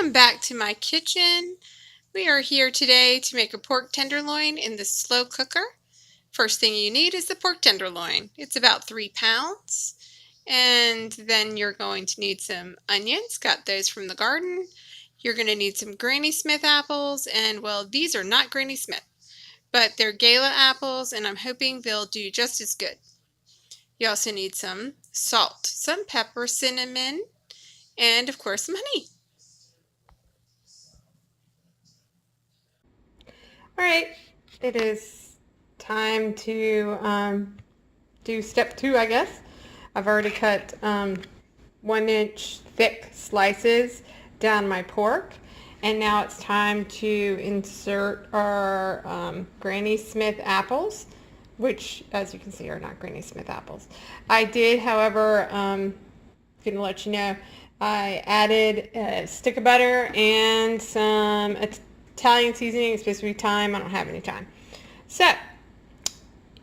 Welcome back to my kitchen. We are here today to make a pork tenderloin in the slow cooker. First thing you need is the pork tenderloin. It's about 3 pounds. And then you're going to need some onions, got those from the garden. You're going to need some Granny Smith apples, and well, these are not Granny Smith, but they're Gala apples, and I'm hoping they'll do just as good. You also need some salt, some pepper, cinnamon, and of course some honey. All right, it is time to do step 2, I guess. I've already cut 1-inch thick slices down my pork, and now it's time to insert our Granny Smith apples, which, as you can see, are not Granny Smith apples. I did, however, gonna let you know, I added a stick of butter and some Italian seasoning. It's supposed to be thyme. I don't have any thyme. So,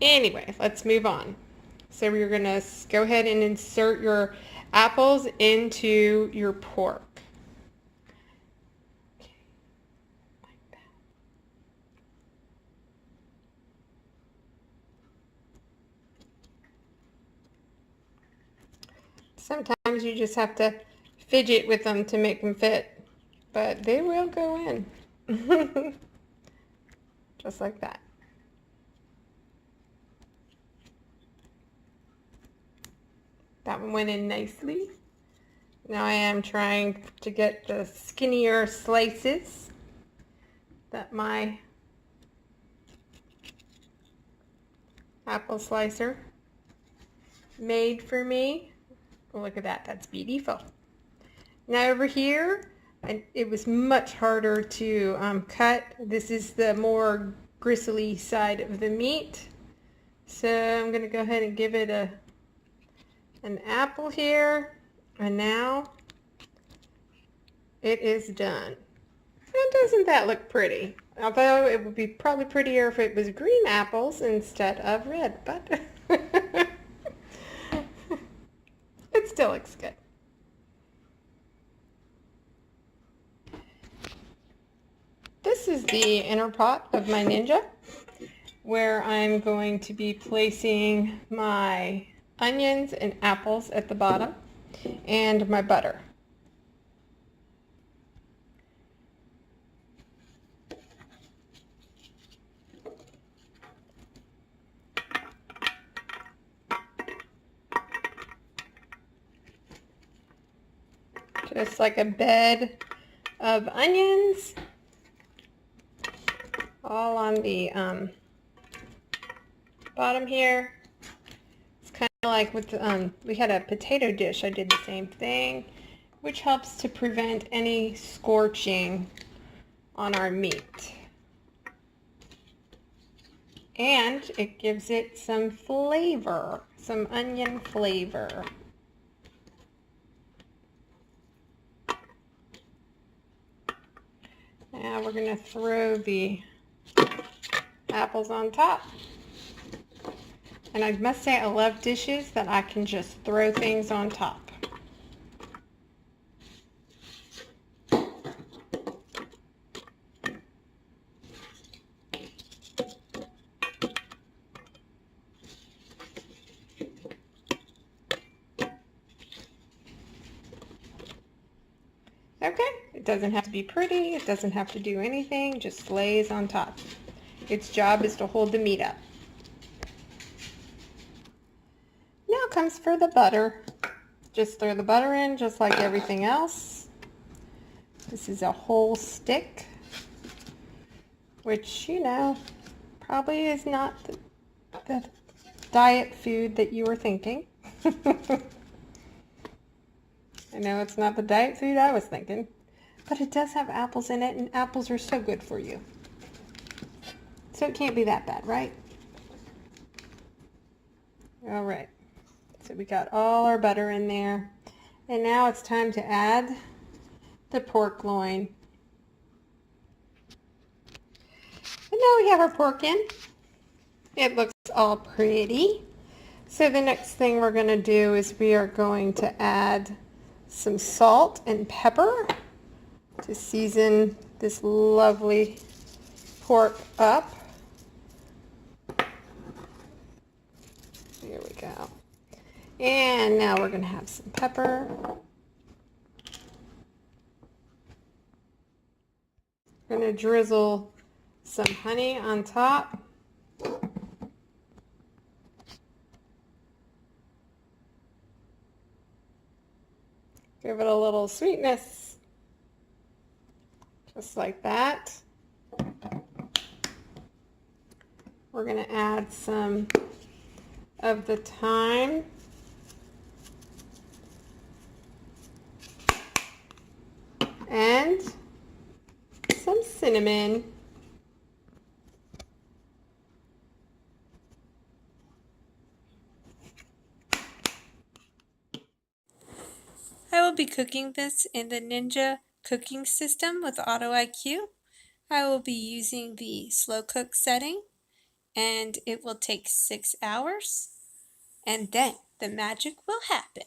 anyway, let's move on. So we're going to go ahead and insert your apples into your pork. Okay, like that. Sometimes you just have to fidget with them to make them fit, but they will go in. Just like that. That one went in nicely. Now I am trying to get the skinnier slices that my apple slicer made for me. Oh, look at that, that's beautiful. Now over here, it was much harder to cut. This is the more gristly side of the meat. So I'm going to go ahead and give it an apple here. And now it is done. And doesn't that look pretty? Although it would be probably prettier if it was green apples instead of red. But it still looks good. This is the inner pot of my Ninja, where I'm going to be placing my onions and apples at the bottom and my butter. Just like a bed of onions, all on the bottom here. It's kind of like with we had a potato dish. I did the same thing, which helps to prevent any scorching on our meat, and it gives it some flavor, some onion flavor. Now we're going to throw the apples on top. And I must say, I love dishes that I can just throw things on top. Okay, it doesn't have to be pretty, it doesn't have to do anything, just lays on top. Its job is to hold the meat up. Now comes for the butter. Just throw the butter in just like everything else. This is a whole stick, which, you know, probably is not the diet food that you were thinking. I know it's not the diet food I was thinking, but it does have apples in it, and apples are so good for you. So it can't be that bad, right? All right. So we got all our butter in there. And now it's time to add the pork loin. And now we have our pork in. It looks all pretty. So the next thing we're going to do is we are going to add some salt and pepper to season this lovely pork up. There we go. And now we're going to have some pepper. We're going to drizzle some honey on top. Give it a little sweetness. Just like that. We're going to add some of the thyme. And some cinnamon. I will be cooking this in the Ninja cooking system with Auto IQ. I will be using the slow cook setting, and it will take 6 hours, and then the magic will happen.